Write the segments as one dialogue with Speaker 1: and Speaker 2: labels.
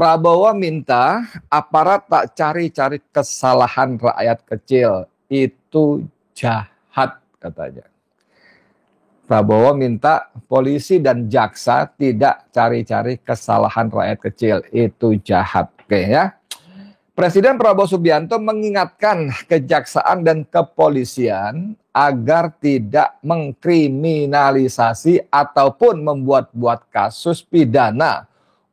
Speaker 1: Prabowo minta aparat tak cari-cari kesalahan rakyat kecil. Itu jahat katanya. Prabowo minta polisi dan jaksa tidak cari-cari kesalahan rakyat kecil. Itu jahat. Oke ya. Presiden Prabowo Subianto mengingatkan kejaksaan dan kepolisian agar tidak mengkriminalisasi ataupun membuat-buat kasus pidana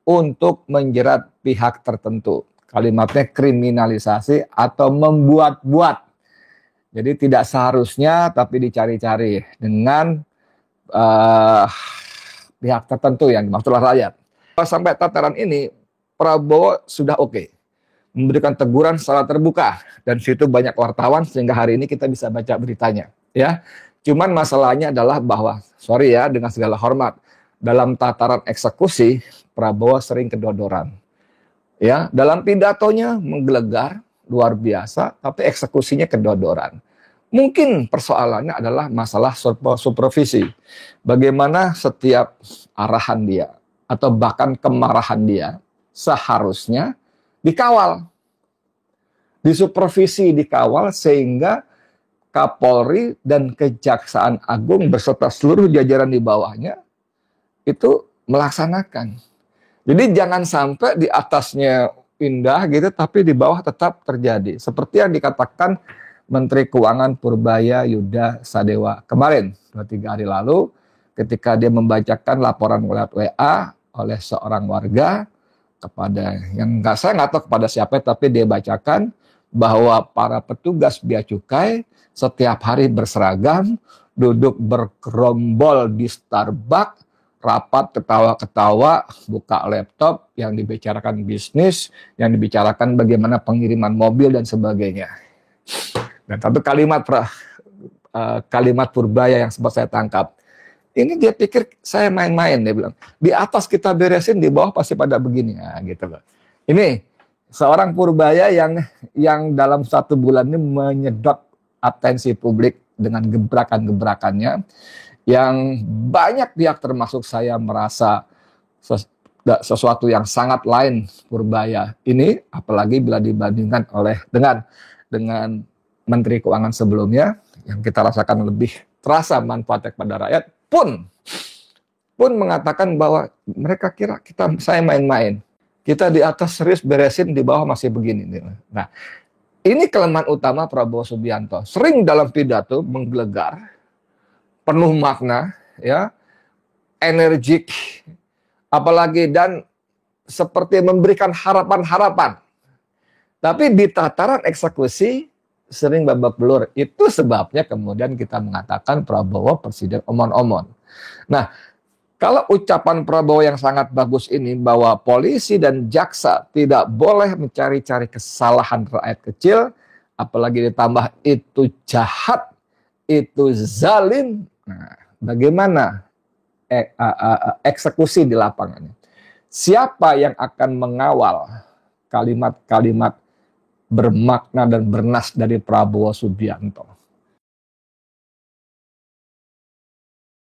Speaker 1: untuk menjerat pihak tertentu. Kalimatnya kriminalisasi atau membuat-buat. Jadi tidak seharusnya tapi dicari-cari dengan pihak tertentu yang dimaksudlah rakyat. Sampai tataran ini Prabowo sudah oke. Memberikan teguran secara terbuka dan situ banyak wartawan sehingga hari ini kita bisa baca beritanya ya. Cuman masalahnya adalah bahwa sorry ya dengan segala hormat dalam tataran eksekusi Prabowo sering kedodoran. Ya, dalam pidatonya menggelegar luar biasa tapi eksekusinya kedodoran. Mungkin persoalannya adalah masalah supervisi. Bagaimana setiap arahan dia atau bahkan kemarahan dia seharusnya dikawal. Disupervisi, dikawal sehingga Kapolri dan Kejaksaan Agung beserta seluruh jajaran di bawahnya itu melaksanakan. Jadi jangan sampai di atasnya indah gitu tapi di bawah tetap terjadi. Seperti yang dikatakan Menteri Keuangan Purbaya Yuda Sadewa kemarin 2-3 hari lalu ketika dia membacakan laporan lewat WA oleh seorang warga kepada yang saya nggak tahu kepada siapa tapi dia bacakan bahwa para petugas bea cukai setiap hari berseragam duduk bergerombol di Starbucks rapat ketawa-ketawa buka laptop yang dibicarakan bisnis yang dibicarakan bagaimana pengiriman mobil dan sebagainya. Dan satu kalimat Purbaya yang sempat saya tangkap. Ini dia pikir saya main-main, dia bilang. Di atas kita beresin, di bawah pasti pada begini. Nah, gitu loh. Ini seorang Purbaya yang dalam 1 bulan ini menyedot atensi publik dengan gebrakan-gebrakannya. Yang banyak pihak termasuk saya merasa sesuatu yang sangat lain Purbaya ini. Apalagi bila dibandingkan dengan Menteri Keuangan sebelumnya yang kita rasakan lebih terasa manfaatnya kepada rakyat pun mengatakan bahwa mereka kira saya main-main. Kita di atas serius beresin, di bawah masih begini. Nah, ini kelemahan utama Prabowo Subianto. Sering dalam pidato menggelegar, penuh makna, ya, energik, apalagi dan seperti memberikan harapan-harapan. Tapi di tataran eksekusi sering babak belur. Itu sebabnya kemudian kita mengatakan Prabowo presiden omon-omon. Nah, kalau ucapan Prabowo yang sangat bagus ini bahwa polisi dan jaksa tidak boleh mencari-cari kesalahan rakyat kecil, apalagi ditambah itu jahat, itu zalim. Nah, bagaimana eksekusi di lapangannya? Siapa yang akan mengawal kalimat-kalimat bermakna dan bernas dari Prabowo Subianto?